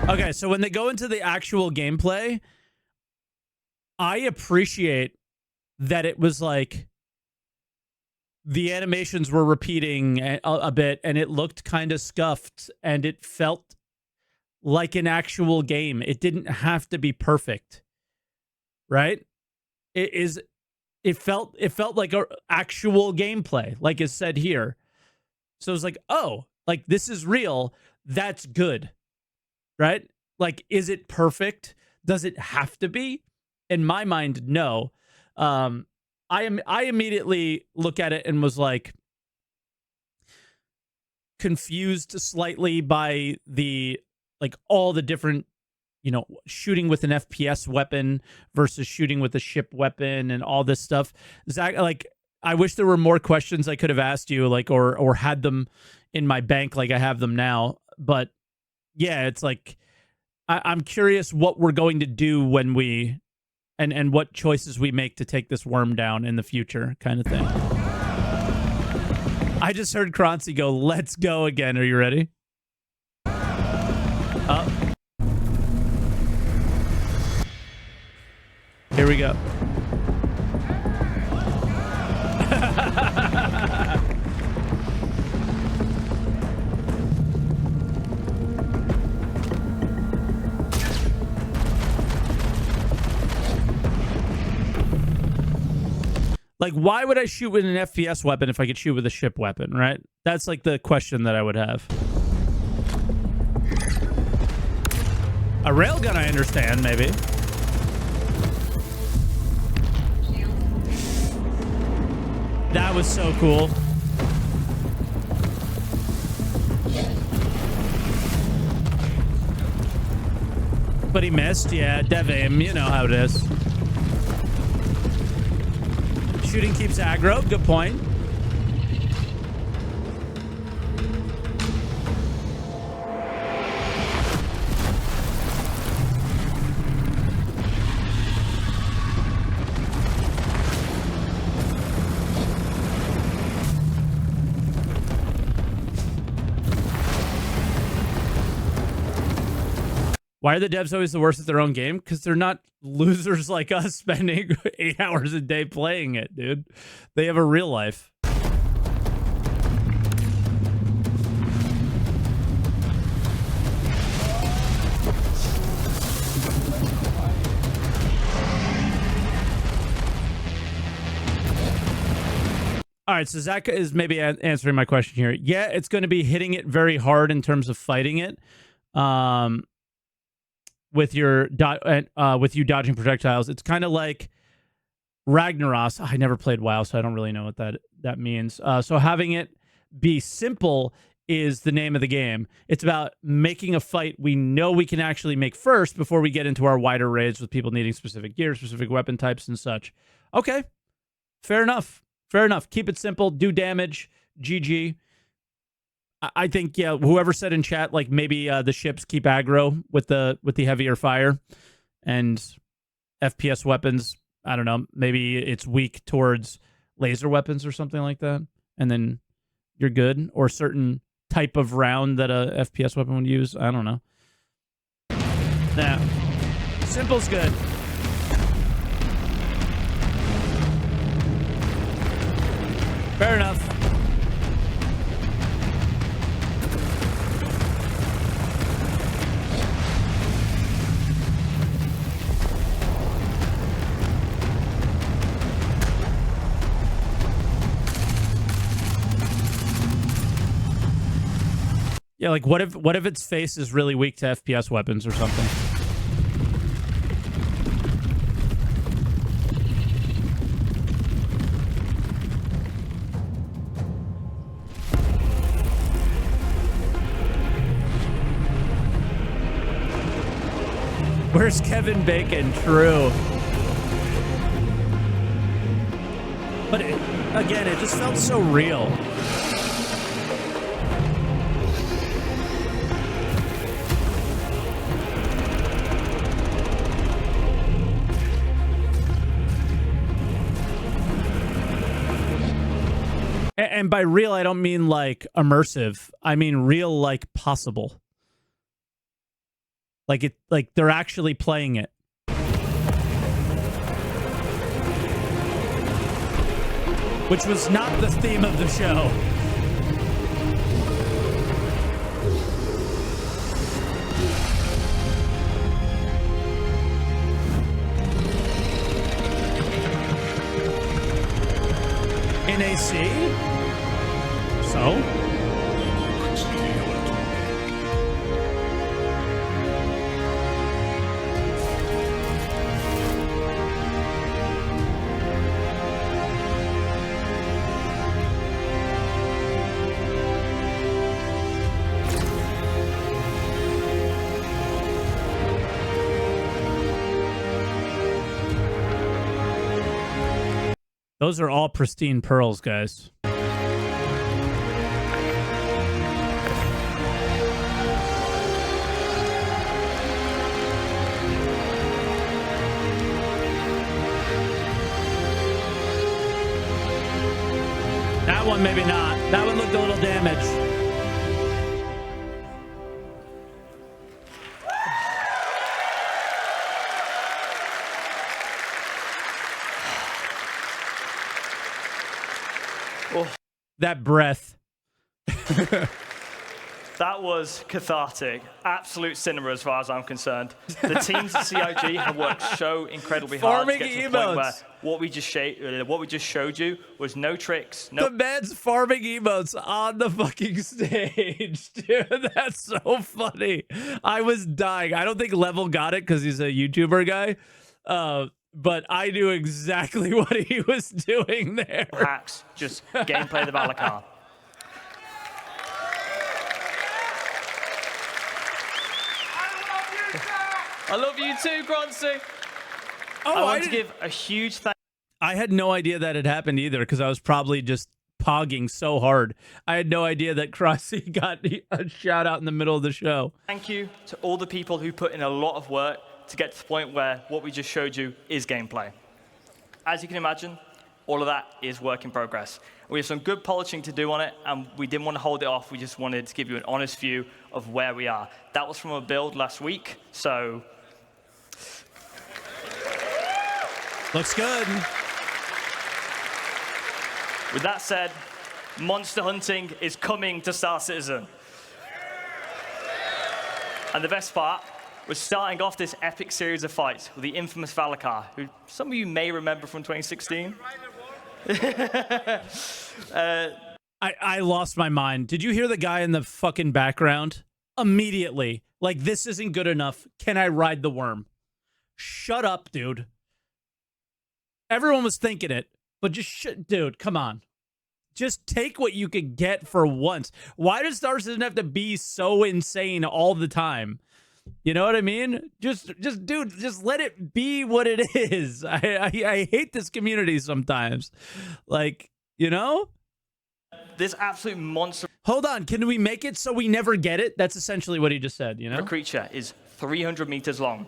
Okay, so when they go into the actual gameplay, I appreciate that it was like the animations were repeating a bit and it looked kind of scuffed and it felt like an actual game. It didn't have to be perfect, right? It felt like an actual gameplay, like is said here. So it's like, oh, like this is real. That's good. Right? Like, is it perfect? Does it have to be? In my mind, no. I immediately look at it and was like confused slightly by the like all the different, you know, shooting with an FPS weapon versus shooting with a ship weapon and all this stuff. Zach, like, I wish there were more questions I could have asked you, like, or had them in my bank like I have them now, but yeah, it's like I'm curious what we're going to do when we and what choices we make to take this worm down in the future, kind of thing. I just heard Croncy go, "Let's go again." Are you ready? Here we go. Like, why would I shoot with an FPS weapon if I could shoot with a ship weapon, right? That's like the question that I would have. A railgun, I understand, maybe. That was so cool. But he missed. Yeah, dev aim. You know how it is. Shooting keeps aggro. Good point. Why are the devs always the worst at their own game? Because they're not losers like us spending 8 hours a day playing it, dude. They have a real life. All right, so Zach is maybe answering my question here. Yeah, it's going to be hitting it very hard in terms of fighting it. With you dodging projectiles, it's kind of like Ragnaros. I never played WoW, so I don't really know what that means. So having it be simple is the name of the game. It's about making a fight we know we can actually make first before we get into our wider raids with people needing specific gear, specific weapon types, and such. Okay, fair enough. Fair enough. Keep it simple. Do damage. GG. I think, yeah, whoever said in chat, like maybe the ships keep aggro with the heavier fire and FPS weapons. I don't know. Maybe it's weak towards laser weapons or something like that. And then you're good. Or certain type of round that a FPS weapon would use. I don't know. Nah. Simple's good. Fair enough. Yeah, like what if its face is really weak to FPS weapons or something? Where's Kevin Bacon? True. But again, it just felt so real. And by real, I don't mean like immersive. I mean real, like possible. Like they're actually playing it. Which was not the theme of the show. NAC? So? Those are all pristine pearls, guys. That one, maybe not. That one looked a little damaged. Oh. That breath. That was cathartic. Absolute cinema as far as I'm concerned. The teams at CIG have worked so incredibly hard to get to the point where what we just showed you was no tricks. No. The man's farming emotes on the fucking stage. Dude, that's so funny. I was dying. I don't think Level got it because he's a YouTuber guy. But I knew exactly what he was doing there. Hacks, just gameplay the Valakkar. I love you too, Groncy. Oh, I want to give a huge thank I had no idea that had happened either because I was probably just pogging so hard. I had no idea that Crossy got a shout out in the middle of the show. you to all the people who put in a lot of work to get to the point where what we just showed you is gameplay. As you can imagine, all of that is work in progress. We have some good polishing to do on it, and we didn't want to hold it off. We just wanted to give you an honest view of where we are. That was from a build last week, so... Looks good. With that said, monster hunting is coming to Star Citizen. And the best part was starting off this epic series of fights with the infamous Valakkar, who some of you may remember from 2016. I lost my mind. Did you hear the guy in the fucking background? Immediately. Like, this isn't good enough. Can I ride the worm? Shut up, dude. Everyone was thinking it, but just dude, come on. Just take what you could get for once. Why does Star Citizen have to be so insane all the time? You know what I mean? Just dude, just let it be what it is. I hate this community sometimes. Like, you know? This absolute monster Hold on, can we make it so we never get it? That's essentially what he just said, you know? creature is 300 meters long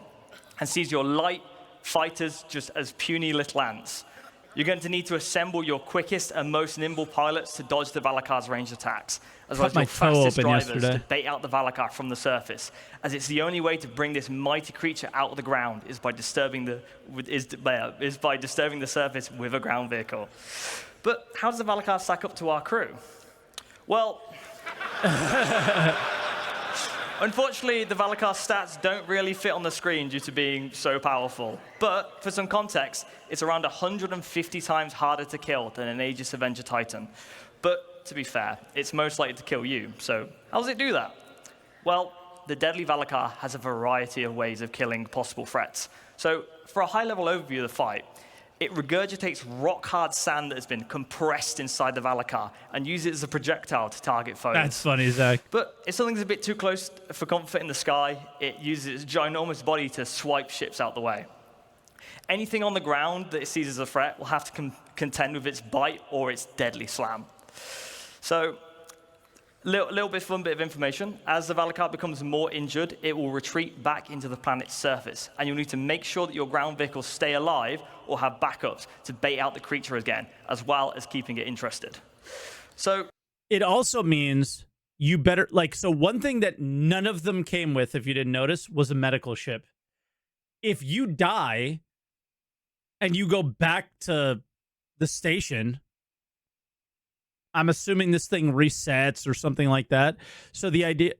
and sees your light fighters just as puny little ants. You're going to need to assemble your quickest and most nimble pilots to dodge the Valakkar's ranged attacks, as well as your fastest drivers to bait out the Valakkar from the surface, as it's the only way to bring this mighty creature out of the ground is by disturbing the surface with a ground vehicle. But how does the Valakkar stack up to our crew? Well, unfortunately, the Valakkar stats don't really fit on the screen due to being so powerful. But for some context, it's around 150 times harder to kill than an Aegis Avenger Titan. But to be fair, it's most likely to kill you. So how does it do that? Well, the deadly Valakkar has a variety of ways of killing possible threats. So for a high-level overview of the fight, it regurgitates rock-hard sand that has been compressed inside the Valakkar and uses it as a projectile to target foes. That's funny, Zach. But if something's a bit too close for comfort in the sky, it uses its ginormous body to swipe ships out the way. Anything on the ground that it sees as a threat will have to contend with its bite or its deadly slam. So, little bit fun bit of information. As the Valakkar becomes more injured, it will retreat back into the planet's surface, and you'll need to make sure that your ground vehicles stay alive or have backups to bait out the creature again, as well as keeping it interested. So it also means you better, like, so one thing that none of them came with, if you didn't notice, was a medical ship. If you die and you go back to the station, I'm assuming this thing resets or something like that. So the idea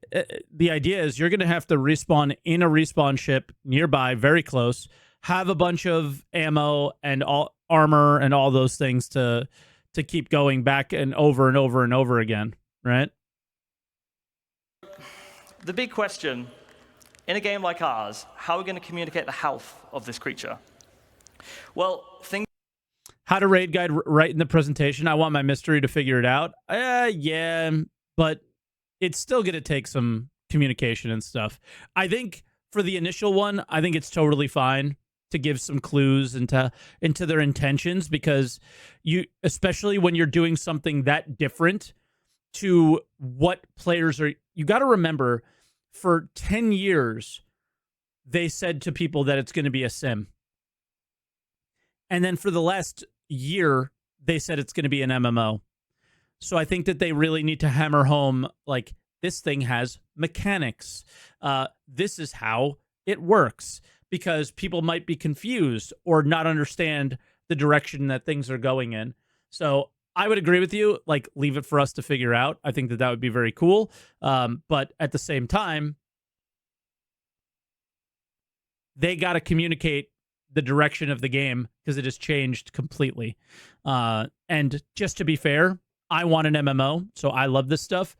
is you're going to have to respawn in a respawn ship nearby, very close, have a bunch of ammo and all armor and all those things to keep going back and over and over and over again, right? The big question in a game like ours, how are we going to communicate the health of this creature? Well, how to raid guide right in the presentation. I want my mystery to figure it out. Yeah, but it's still going to take some communication and stuff. I think for the initial one, I think it's totally fine to give some clues into their intentions, because you, especially when you're doing something that different to what players are, you got to remember, for 10 years, they said to people that it's going to be a sim. And then for the last year, they said it's going to be an MMO. So I think that they really need to hammer home, like, this thing has mechanics. This is how it works, because people might be confused or not understand the direction that things are going in. So I would agree with you, like, leave it for us to figure out. I think that that would be very cool. But at the same time, they got to communicate the direction of the game, because it has changed completely. And just to be fair, I want an MMO, so I love this stuff,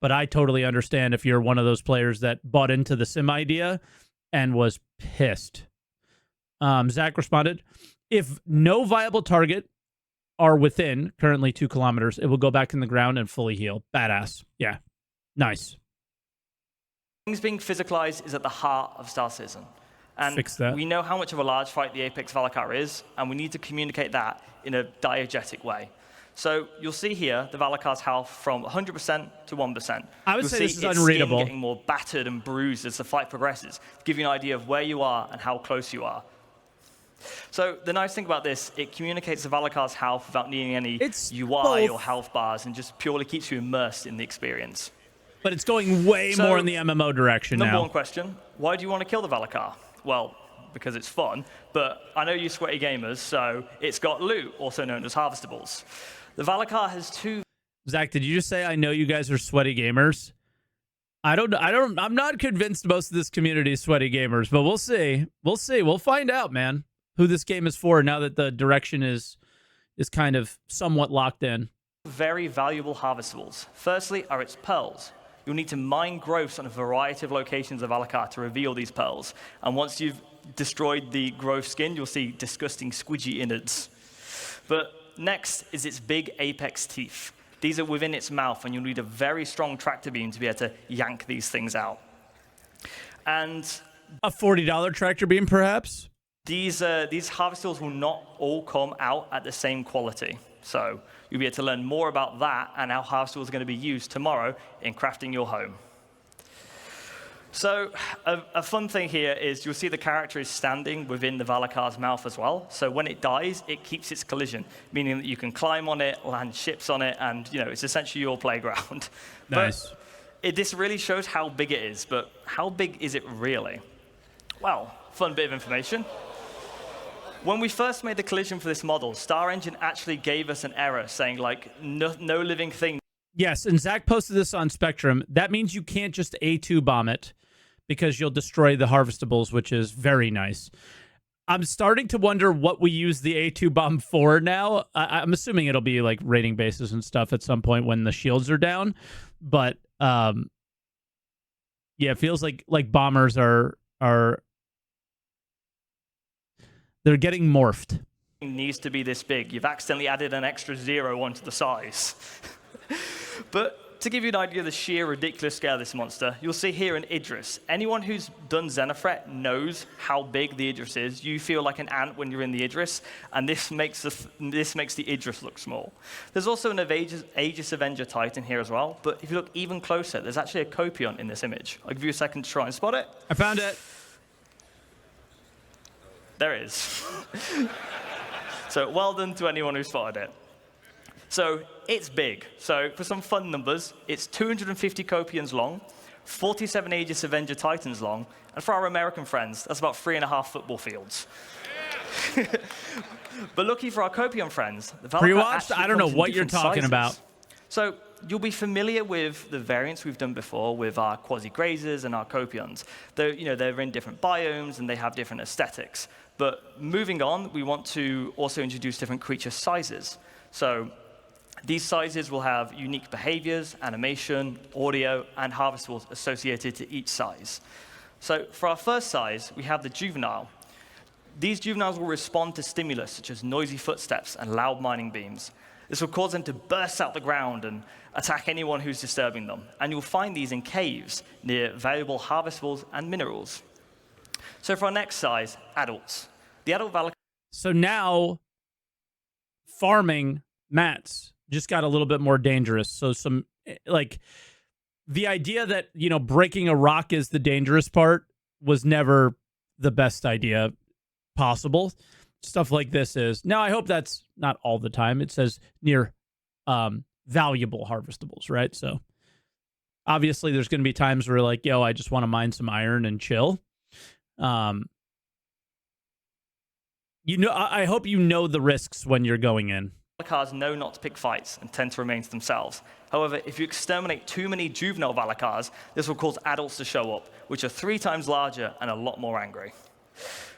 but I totally understand if you're one of those players that bought into the sim idea and was pissed. Zach responded, if no viable target are within currently 2 kilometers, it will go back in the ground and fully heal. Badass. Yeah. Nice. Things being physicalized is at the heart of Star Citizen. And fix that. we know how much of a large fight the Apex Valakkar is, and we need to communicate that in a diegetic way. So you'll see here the Valakkar's health from 100% to 1%. I would You'll say see this is its unreadable. Skin getting more battered and bruised as the fight progresses, to give you an idea of where you are and how close you are. So the nice thing about this, it communicates the Valakkar's health without needing any UI or health bars, and just purely keeps you immersed in the experience. But it's going way more in the MMO direction now. Number one question, why do you want to kill the Valakkar? Well, because it's fun, but I know you sweaty gamers, so it's got loot, also known as harvestables. The Valakkar has two... Zach, did you just say, I know you guys are sweaty gamers? I'm not convinced most of this community is sweaty gamers, but we'll see. We'll find out, man, who this game is for now that the direction is kind of somewhat locked in. Very valuable harvestables. Firstly are its pearls. You'll need to mine growths on a variety of locations of Valakkar to reveal these pearls. And once you've destroyed the growth skin, you'll see disgusting squidgy innards. But next is its big apex teeth. These are within its mouth, and you'll need a very strong tractor beam to be able to yank these things out. And a $40 tractor beam, perhaps? These harvestables will not all come out at the same quality. So you'll be able to learn more about that and how harvestables are going to be used tomorrow in crafting your home. So a fun thing here is you'll see the character is standing within the Valakkar's mouth as well. So when it dies, it keeps its collision, meaning that you can climb on it, land ships on it, and it's essentially your playground. Nice. But this really shows how big it is, but how big is it really? Well, fun bit of information. When we first made the collision for this model, Star Engine actually gave us an error saying, no living thing. Yes, and Zach posted this on Spectrum. That means you can't just A2 bomb it because you'll destroy the harvestables, which is very nice. I'm starting to wonder what we use the A2 bomb for now. I'm assuming it'll be like raiding bases and stuff at some point when the shields are down. But yeah, it feels like bombers are they're getting morphed. Needs to be this big. You've accidentally added an extra 0 onto the size. But to give you an idea of the sheer ridiculous scale of this monster, you'll see here an Idris. Anyone who's done Xenofret knows how big the Idris is. You feel like an ant when you're in the Idris, and this makes the Idris look small. There's also an Aegis Avenger Titan here as well, but if you look even closer, there's actually a Copion in this image. I'll give you a second to try and spot it. I found it. There it is. So well done to anyone who spotted it. So it's big. So for some fun numbers, it's 250 Copions long, 47 Aegis Avenger Titans long, and for our American friends, that's about 3.5 football fields. But lucky for our Copion friends, the Valakkar Pre-watched? actually I don't know comes in what you're different talking sizes. about. So you'll be familiar with the variants we've done before with our quasi-grazers and our Copions. They're in different biomes and they have different aesthetics. But moving on, we want to also introduce different creature sizes. So these sizes will have unique behaviors, animation, audio, and harvestables associated to each size. So for our first size, we have the juvenile. These juveniles will respond to stimulus, such as noisy footsteps and loud mining beams. This will cause them to burst out the ground and attack anyone who's disturbing them. And you'll find these in caves near valuable harvestables and minerals. So for our next size, adults. The adult Valakkar. So now, farming mats just got a little bit more dangerous. So the idea that, breaking a rock is the dangerous part was never the best idea possible. Stuff like this is. Now, I hope that's not all the time. It says near valuable harvestables, right? So obviously there's going to be times where like, I just want to mine some iron and chill. I hope you know the risks when you're going in. Valakkars know not to pick fights and tend to remain to themselves. However, if you exterminate too many juvenile Valakkars, this will cause adults to show up, which are 3 times larger and a lot more angry.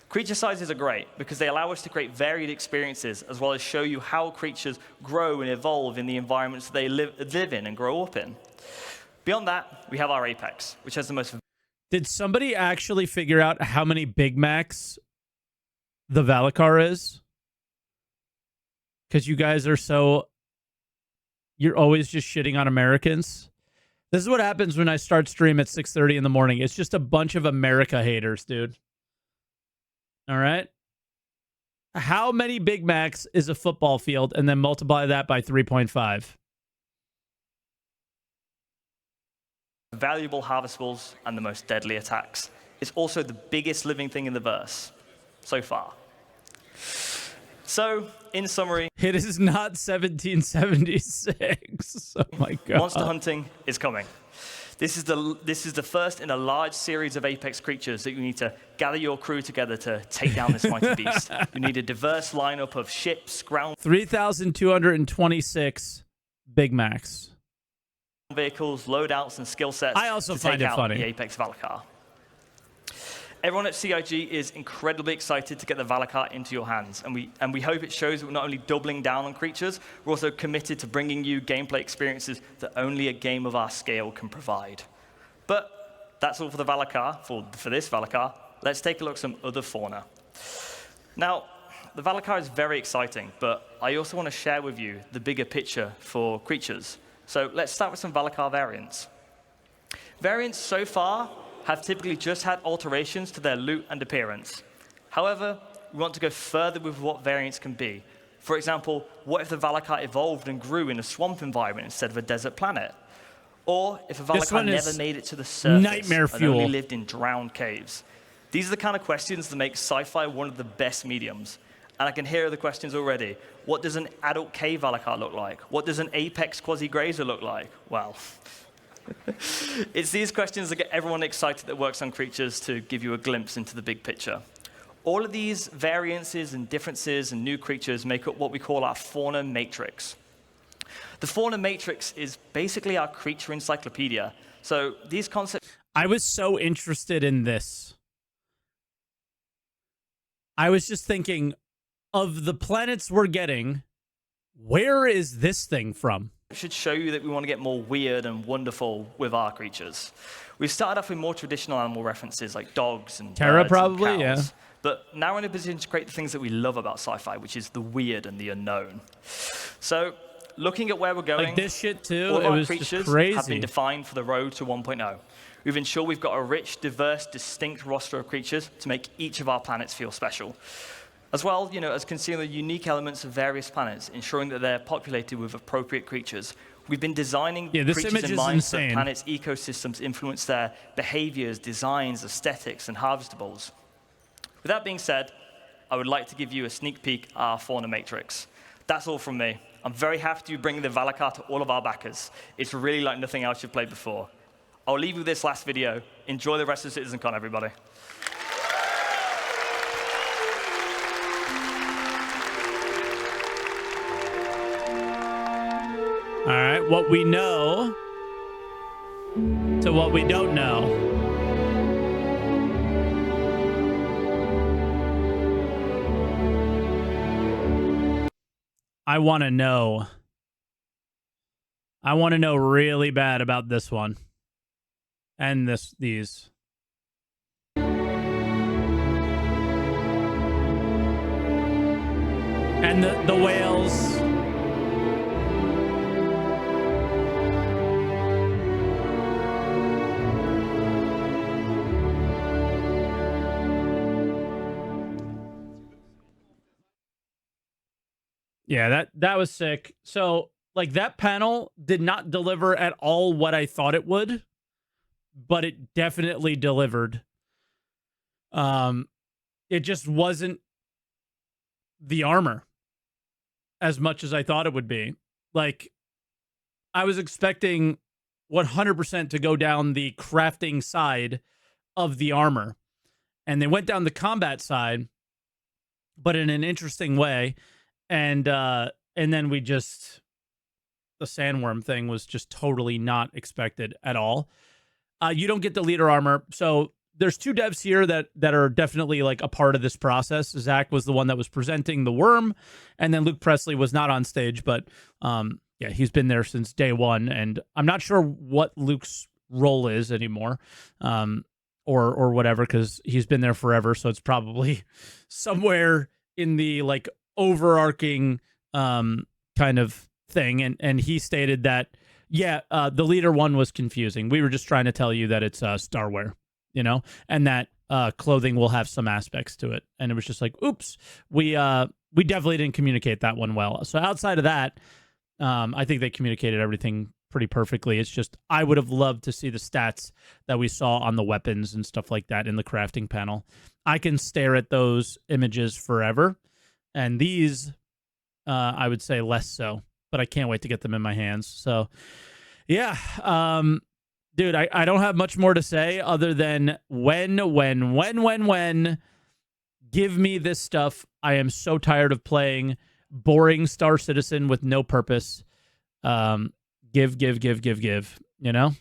Creature sizes are great because they allow us to create varied experiences as well as show you how creatures grow and evolve in the environments they live in and grow up in. Beyond that, we have our apex, which has the most... Did somebody actually figure out how many Big Macs the Valakkar is? Because you guys are you're always just shitting on Americans. This is what happens when I start stream at 6:30 in the morning. It's just a bunch of America haters, dude. All right. How many Big Macs is a football field? And then multiply that by 3.5. Valuable harvestables and the most deadly attacks. It's also the biggest living thing in the verse so far. So, in summary, it is not 1776. Oh my God. Monster hunting is coming. This is the first in a large series of Apex creatures that you need to gather your crew together to take down this mighty beast. You need a diverse lineup of ships, ground 3,226 Big Macs. Vehicles, loadouts, and skill sets. I also to find take it out funny. The Apex Valakkar. Everyone at CIG is incredibly excited to get the Valakkar into your hands, and we hope it shows that we're not only doubling down on creatures, we're also committed to bringing you gameplay experiences that only a game of our scale can provide. But that's all for the Valakkar, for this Valakkar. Let's take a look at some other fauna. Now, the Valakkar is very exciting, but I also want to share with you the bigger picture for creatures. So let's start with some Valakkar variants. Variants so far have typically just had alterations to their loot and appearance. However, we want to go further with what variants can be. For example, what if the Valakkar evolved and grew in a swamp environment instead of a desert planet? Or if a Valakkar never made it to the surface nightmare and fuel. only lived in drowned caves? These are the kind of questions that make sci-fi one of the best mediums. And I can hear the questions already. What does an adult cave Valakkar look like? What does an apex quasi-grazer look like? Well, it's these questions that get everyone excited that works on creatures to give you a glimpse into the big picture. All of these variances and differences and new creatures make up what we call our fauna matrix. The fauna matrix is basically our creature encyclopedia. So these concepts... I was so interested in this. I was just thinking, of the planets we're getting, where is this thing from? should show you that we want to get more weird and wonderful with our creatures. We've started off with more traditional animal references like dogs and Terra, birds probably, and cows, yeah. But now we're in a position to create the things that we love about sci-fi, which is the weird and the unknown. So, looking at where we're going, like this shit too, all of it our was creatures just crazy. have been defined for the road to 1.0. We've ensured we've got a rich, diverse, distinct roster of creatures to make each of our planets feel special. As well, as considering the unique elements of various planets, ensuring that they're populated with appropriate creatures. We've been designing this creatures image in is mind so that insane. planets' ecosystems influence their behaviors, designs, aesthetics, and harvestables. With that being said, I would like to give you a sneak peek at our fauna matrix. That's all from me. I'm very happy to be bringing the Valakkar to all of our backers. It's really like nothing else you've played before. I'll leave you with this last video. Enjoy the rest of CitizenCon, everybody. All right, what we know to what we don't know. I want to know. I want to know really bad about this one. And these. And the whales. Yeah, that was sick. So, like, that panel did not deliver at all what I thought it would, but it definitely delivered. It just wasn't the armor as much as I thought it would be. Like, I was expecting 100% to go down the crafting side of the armor, and they went down the combat side, but in an interesting way. And then the sandworm thing was just totally not expected at all. You don't get the leader armor. So there's two devs here that are definitely like a part of this process. Zach was the one that was presenting the worm, and then Luke Presley was not on stage, but yeah, he's been there since day one. And I'm not sure what Luke's role is anymore, or whatever, because he's been there forever. So it's probably somewhere in the like overarching kind of thing, and he stated that the leader one was confusing. We were just trying to tell you that it's starwear, and that clothing will have some aspects to it. And it was just like, oops, we definitely didn't communicate that one well. So outside of that, I think they communicated everything pretty perfectly. It's just I would have loved to see the stats that we saw on the weapons and stuff like that in the crafting panel. I can stare at those images forever, and these, I would say less so, but I can't wait to get them in my hands. So, yeah, dude, I don't have much more to say other than when, give me this stuff. I am so tired of playing boring Star Citizen with no purpose. Give, you know?